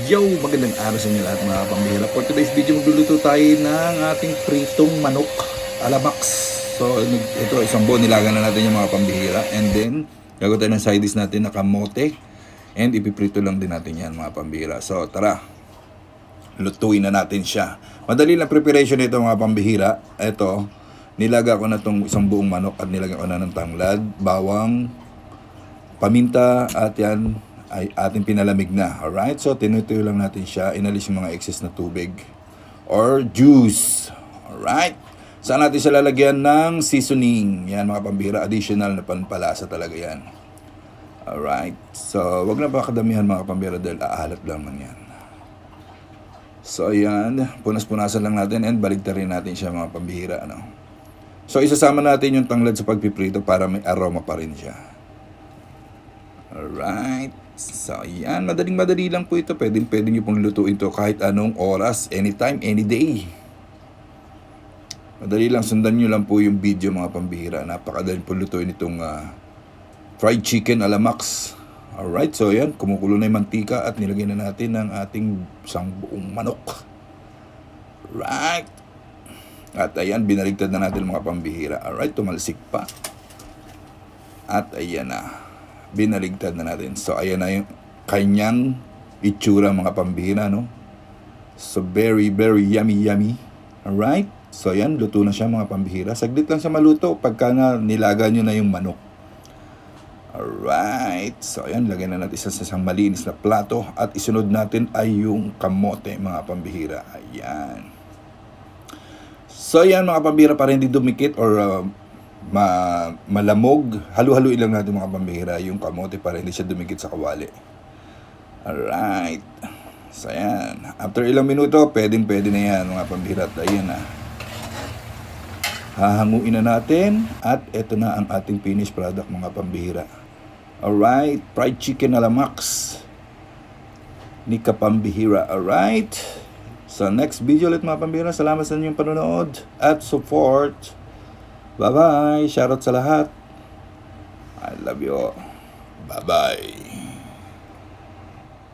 Yo! Magandang araw sa inyo lahat mga pambihira. For today's video, magluluto tayo ng ating pritong manok alamax. So, ito isang buo nilaga na natin yung mga pambihira. And then, gagawin tayo ng side dish natin na kamote. And ipiprito lang din natin yan mga pambihira. So, tara! Lutuin na natin siya. Madali lang preparation nito mga pambihira. Ito, nilaga ko na itong isang buong manok at nilaga ko na ng tanglad, bawang, paminta at yan ay ating pinalamig na. Alright? So, tinutuyo lang natin siya. Inalis yung mga excess na tubig or juice. Alright? Saan natin siya lalagyan ng seasoning? Yan mga pambihira. Additional na panpalasa talaga yan. Alright? So, wag na ba kadamihan mga pambihira dahil aalat lang man yan. So, ayan. Punas-punasan lang natin and baligtarin natin siya mga pambihira. Ano? So, isasama natin yung tanglad sa pagpiprito para may aroma pa rin siya. Alright. So, yan. Madaling-madali lang po ito. Pwede nyo pong lutuin ito kahit anong oras, anytime, any day. Madali lang. Sundan nyo lang po yung video mga pambihira. Napakadali po lutuin itong fried chicken alamax. Alright. So, yan. Kumukulo na yung mantika at nilagay na natin ang ating isang buong manok. Right. At ayan, binaligtad na natin mga pambihira. Alright. Tumalsik pa. At ayan na. Binaligtad na natin. So, ayan na yung kanyang itsura mga pambihira, no? So, very, very yummy, yummy. Alright? So, ayan, luto na siya mga pambihira. Saglit lang siya maluto pagka na nilaga nyo na yung manok. Alright. So, ayan, lagyan na natin sa isang malinis na plato. At isunod natin ay yung kamote mga pambihira. Ayan. So, ayan mga pambihira, para hindi dumikit or malamog, halu-haluin lang natin mga pambihira yung kamote para hindi siya dumikit sa kawali. Alright. So yan, after ilang minuto pwede na yan mga pambihira. At ayan na, hahanguin na natin at eto na ang ating finished product mga pambihira. Alright, fried chicken alamax ni Kapambihira. Alright, so next video ulit mga pambihira. Salamat sa inyong panonood at support. Bye-bye. Shoutout sa lahat. I love you. Bye-bye.